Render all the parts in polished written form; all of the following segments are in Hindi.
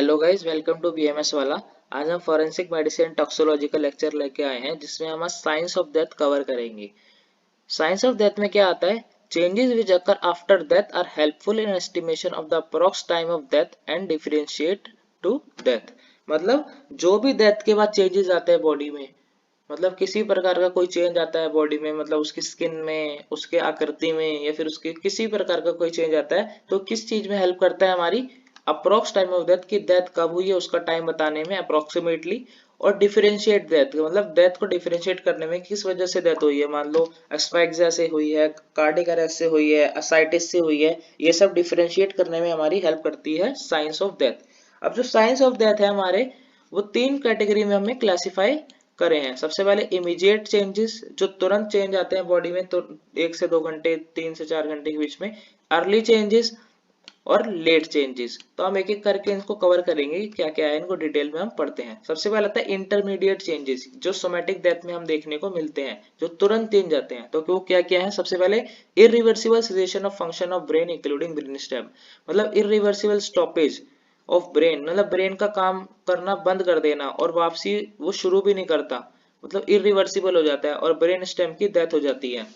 Hello guys, welcome to BMS वाला। आज हम फॉरेंसिक मेडिसिन टॉक्सिकोलॉजी का लेक्चर लेके आए हैं जिसमें हम आज साइंस ऑफ डेथ कवर करेंगे। साइंस ऑफ डेथ में क्या आता है? Changes which occur after death are helpful in estimation of the approx time of death and differentiate to death. मतलब जो भी डेथ के बाद चेंजेस आते हैं बॉडी में, मतलब किसी प्रकार का कोई चेंज आता है बॉडी में, मतलब उसकी स्किन में, उसके आकृति में, या फिर उसके किसी प्रकार का कोई चेंज आता है, तो किस चीज में हेल्प करता है? हमारी अप्रोक्स टाइम ऑफ डेथ, की डेथ कब हुई है उसका टाइम बताने में अप्रोक्सीमेटली। और डिफरेंशिएट डेथ, मतलब डेथ को डिफरेंशिएट करने में, किस वजह से डेथ हुई है। मान लो एस्फाइक्सिया से हुई है, कार्डियक अरेस्ट से हुई है, असाइटिस से हुई है, ये सब डिफरेंशिएट करने में हमारी हेल्प करती है साइंस ऑफ डेथ। अब जो साइंस ऑफ डेथ है हमारे, वो तीन कैटेगरी में हमें क्लासिफाई करे हैं। सबसे पहले इमीडिएट चेंजेस, जो तुरंत चेंज आते हैं बॉडी में, तो 1 से 2 घंटे, 3 से 4 घंटे के बीच में। अर्ली चेंजेस और लेट चेंजेस। तो हम एक एक करके इनको कवर करेंगे, क्या क्या है इनको डिटेल में हम पढ़ते हैं। सबसे पहले आता है इंटरमीडिएट चेंजेस, जो सोमैटिक डेथ में हम देखने को मिलते हैं, जो तुरंत चेंज आते हैं। तो वो क्या क्या है? सबसे पहले irreversible cessation of function of brain including brain stem, मतलब इरिवर्सिबल स्टॉपेज ऑफ ब्रेन, मतलब ब्रेन का काम करना बंद कर देना और वापसी वो शुरू भी नहीं करता, मतलब इरिवर्सिबल हो जाता है और ब्रेन स्टेम की डेथ हो जाती है।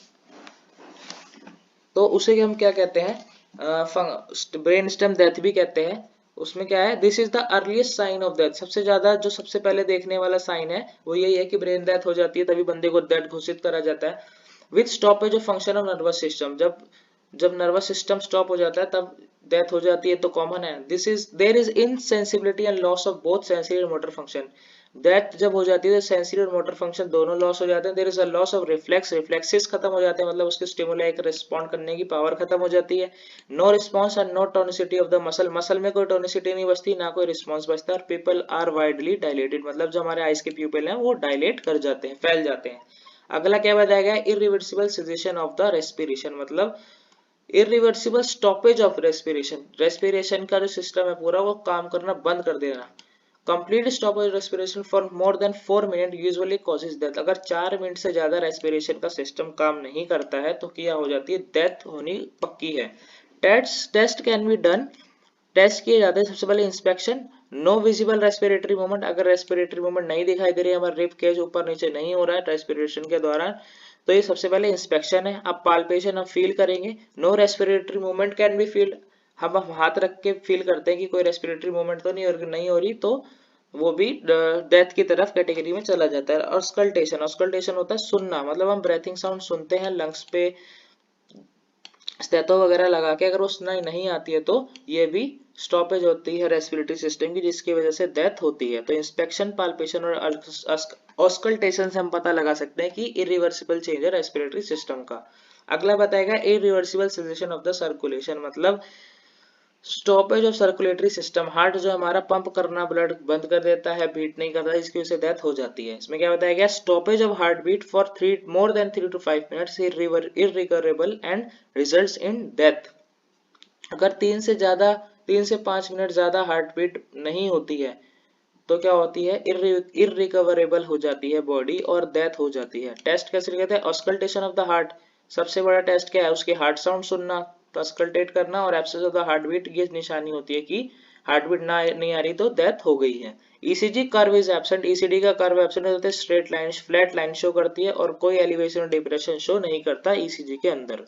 तो उसे हम क्या कहते हैं? ब्रेन स्टेम डेथ भी कहते हैं। उसमें क्या है? This is the earliest sign of death. सबसे ज्यादा जो सबसे पहले देखने वाला साइन है वो यही है कि ब्रेन डेथ हो जाती है, तभी बंदे को डेथ घोषित करा जाता है। With stoppage of function of nervous system, जब जब नर्वस सिस्टम स्टॉप हो जाता है तब डेथ हो जाती है, तो कॉमन है। This is there is insensibility and loss of both sensory and motor function. Death जब हो जाती है तो सेंसरी और मोटर फंक्शन दोनों लॉस हो जाते हैं। There is a loss of reflex, reflexes खत्म हो जाते हैं, मतलब उसके स्टिमुलाई का रिस्पॉन्ड करने की पावर खत्म हो जाती है। No response and no tonicity of the muscle, muscle में कोई टोनिसिटी नहीं बचती, ना कोई रिस्पॉन्स बचता है। और पीपल आर वाइडली डायलेटेड, मतलब जो हमारे आइज के प्यूपिल हैं वो डायलेट कर जाते हैं, फैल जाते हैं। अगला क्या बताया गया? Irreversible cessation of the respiration, मतलब irreversible stoppage of respiration, respiration का जो सिस्टम है पूरा वो काम करना बंद कर देना। Complete stoppage respiration for more then 4 minute usually causes death, अगर 4 मिनट से ज्यादा रेस्पिरेशन का सिस्टम काम नहीं करता है तो क्या हो जाती है? डेथ होनी पक्की है। Test can be done, test किए जाते हैं। सबसे पहले inspection, no visible respiratory movement, अगर रेस्पिरेटरी मूवमेंट नहीं दिखाई दे रही है, हमारा रिब केज ऊपर नीचे नहीं हो रहा है रेस्पिरेशन के दौरान, तो ये सबसे पहले इंस्पेक्शन है। अब पाल्पेशन हम फील करेंगे, no respiratory movement can be felt, हम हाथ रख के फील करते हैं कि कोई रेस्पिरेटरी मूवमेंट तो नहीं हो रही, तो वो भी डेथ की तरफ कैटेगरी में चला जाता है। और ऑस्कल्टेशन, ऑस्कल्टेशन होता है सुनना, मतलब हम ब्रेथिंग साउंड सुनते हैं लंग्स पे स्टेथो वगैरह लगा के, अगर वो सुनाई नहीं आती है तो ये भी स्टॉपेज होती है रेस्पिरेटरी सिस्टम की, जिसकी वजह से डेथ होती है। तो इंस्पेक्शन, पाल्पेशन और ऑस्कल्टेशन से हम पता लगा सकते हैं कि इरिवर्सिबल चेंज है रेस्पिरेटरी सिस्टम का। अगला बताएगा irreversible cessation of the circulation, मतलब stoppage of circulatory system, heart जो हमारा पंप करना ब्लड बंद कर देता है, बीट नहीं करता, इसकी वजह से डेथ हो जाती है। इसमें क्या बताया गया? Stoppage of heart beat for more than 3 to 5 minutes irreversible and results in death. अगर 3 से 5 मिनट ज्यादा हार्ट बीट नहीं होती है तो क्या होती है? इरिकवरेबल हो जाती है बॉडी और डेथ हो जाती है। टेस्ट कैसे कहते हैं? ऑस्कल्टेशन ऑफ द हार्ट, सबसे बड़ा टेस्ट क्या है? उसके हार्ट साउंड सुनना, ऑस्कल्टेट करना, और absence of the heart beat, ये निशानी होती है कि हार्ट बीट ना नहीं आ रही तो डेथ हो गई है। ECG curve is absent, ECD का कर्व एब्सेंट होता है, straight line, flat line show करती है और कोई एलिवेशन और डिप्रेशन शो नहीं करता ईसीजी के अंदर।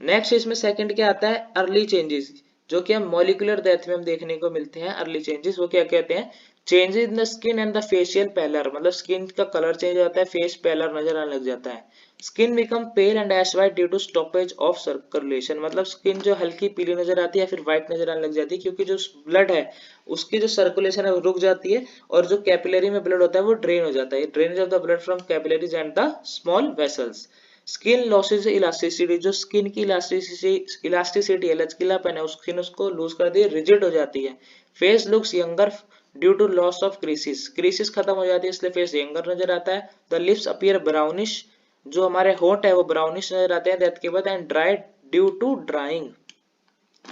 नेक्स्ट इसमें सेकंड क्या आता है? अर्ली चेंजेस, जो कि हम मॉलिक्यूलर डेथ में हम देखने को मिलते हैं। अर्ली चेंजेस वो क्या कहते हैं? Changes in the skin and the facial pallor, मतलब स्किन का कलर चेंज होता है, फेस पैलर नजर आने लग जाता है। Skin become pale and ash white due to stoppage of circulation, मतलब स्किन जो हल्की पीली नजर आती है या फिर व्हाइट नजर आने लग जाती है, क्योंकि जो ब्लड है उसकी जो सर्कुलेशन है वो रुक जाती है और जो कैपिलरी में ब्लड होता है वो ड्रेन हो जाता है। Drainage of the blood from capillaries and the small vessels. Skin losses elasticity, जो स्किन की इलास्टिसिटी है, लचकीलापन है, स्किन उसको लूज कर दी, रिजिड हो जाती है। Face looks younger due to loss of creases, creases खत्म हो जाती है इसलिए फेस यंगर नजर आता है। द लिप्स अपीयर ब्राउनिश, जो हमारे होंठ है वो ब्राउनिश नजर आते हैं डेथ के बाद। And dry due to drying,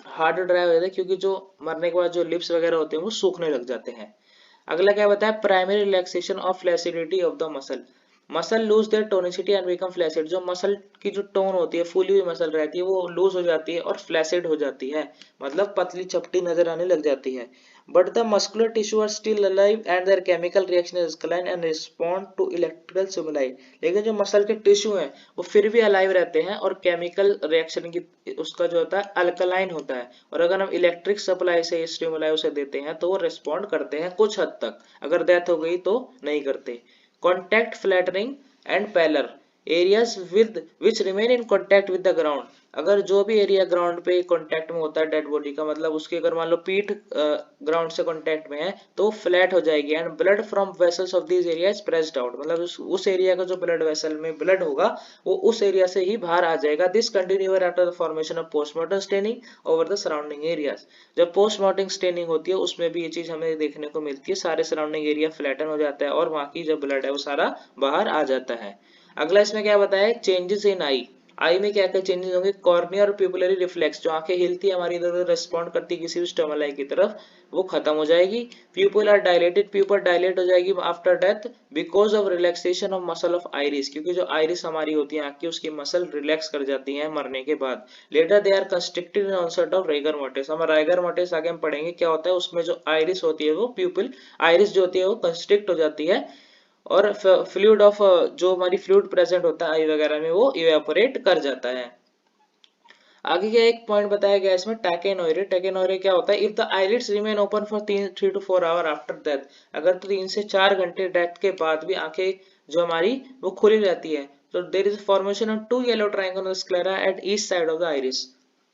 hard dry हो जाते हैं क्योंकि जो मरने के बाद जो लिप्स वगैरह होते हैं वो सूखने लग जाते हैं। अगला क्या बताया? Primary relaxation of flaccidity of the muscle, muscle loose their tonicity and become flaccid, जो मसल की जो टोन होती है, फूली हुई मसल रहती है, वो लूज हो जाती है और फ्लैसिड हो जाती है, मतलब पतली चपटी नजर आने लग जाती है। But the muscular tissue are still alive and their chemical reaction is alkaline and respond to electrical stimuli, लेकिन जो मसल के टिश्यू हैं वो फिर भी अलाइव रहते हैं और केमिकल रिएक्शन की उसका जो होता है अल्कलाइन होता है, और अगर हम इलेक्ट्रिक सप्लाई से स्टिमुलाई उसे देते हैं तो वो रिस्पॉन्ड करते हैं कुछ हद तक, अगर डेथ हो गई तो नहीं करते। Contact flattening and pallor, areas with which remain in contact with the ground, अगर जो भी एरिया ग्राउंड पे कांटेक्ट में होता है डेड बॉडी का, मतलब उसकी अगर मान लो पीठ ग्राउंड से कांटेक्ट में है तो फ्लैट हो जाएगी। And blood from vessels of this area is pressed out, मतलब उस एरिया का जो ब्लड वेसल में ब्लड होगा वो उस एरिया से ही बाहर आ जाएगा। This continue after the formation of postmortem staining over the surrounding areas, जब पोस्टमार्टम स्टेनिंग होती है उसमें भी ये चीज हमें देखने को मिलती है, सारे सराउंडिंग एरिया फ्लैटन हो जाता है और वहां की जो ब्लड है वो सारा बाहर आ जाता है। अगला इसमें क्या बताया, चेंजेस इन आई में क्या क्या चेंजेस होंगे, कॉर्निया और प्यूपिलरी रिफ्लेक्स, जो आंखें हिलती है हमारी इधर उधर रिस्पॉन्ड करती है किसी भी स्टिमुलाई की तरफ, वो खत्म हो जाएगी। प्यूपिल आर डायलेटेड, प्यूपिल डायलेट हो जाएगी after death because of relaxation of muscle of iris, क्योंकि जो आइरिस हमारी होती है आंख की उसकी मसल रिलैक्स कर जाती है मरने के बाद। Later they are constricted in onset of rigor mortis, हम राइगर मोर्टिस आगे हम पढ़ेंगे क्या होता है, उसमें जो आइरिस होती है वो प्यूपिल आइरिस जो होती है वो कंस्ट्रिक्ट हो जाती है और फ्लूइड ऑफ जो हमारी फ्लूइड प्रेजेंट होता है आई वगैरह में वो इवेपोरेट कर जाता है। आगे क्या एक पॉइंट बताया गया इसमें, टैकेनोइरे, टैकेनोइरे क्या होता है, if the eyelids remain open for 3 to 4 hour after death, अगर तो 3 से 4 घंटे डेथ के बाद भी आंखें जो हमारी वो खुली रहती है, तो there is formation of 2 yellow triangle on the sclera at each side of the iris,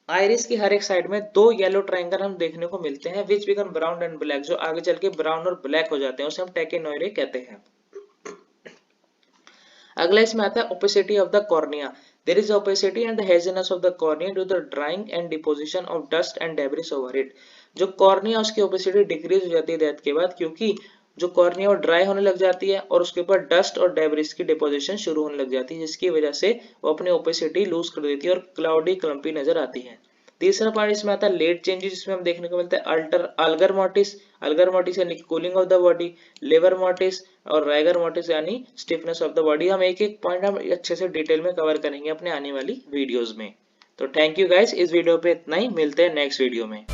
iris की हर एक साइड में 2 येलो ट्रायंगल हम देखने को मिलते हैं, विच बिकम ब्राउन एंड ब्लैक, जो आगे चल के ब्राउन और ब्लैक हो जाते हैं, उसे हम टैकेनोइरे कहते हैं। अगला इसमें आता है opacity of the cornea, there is opacity and the haziness of the cornea due to the drying and deposition of dust and debris over it, जो कॉर्निया उसकी ओपेसिटी डिक्रीज हो जाती है डेथ के बाद, क्योंकि जो कॉर्निया वो ड्राई होने लग जाती है और उसके ऊपर डस्ट और डेब्रिस की डिपोजिशन शुरू होने लग जाती है, जिसकी वजह से वो अपनी ओपेसिटी लूज कर देती है और क्लाउडी क्लम्पी नजर आती है। तीसरा पॉइंट इसमें आता है लेट चेंजेस, जिसमें हम देखने को मिलता है alter algor mortis, algor mortis यानी कूलिंग ऑफ द बॉडी, लेबर मोर्टिस और राइगर मोर्टिस यानी स्टिफनेस ऑफ द बॉडी। हम एक एक पॉइंट हम अच्छे से डिटेल में कवर करेंगे अपने आने वाली वीडियोस में। तो थैंक यू गाइस, इस वीडियो पे इतना ही, मिलते हैं नेक्स्ट वीडियो में।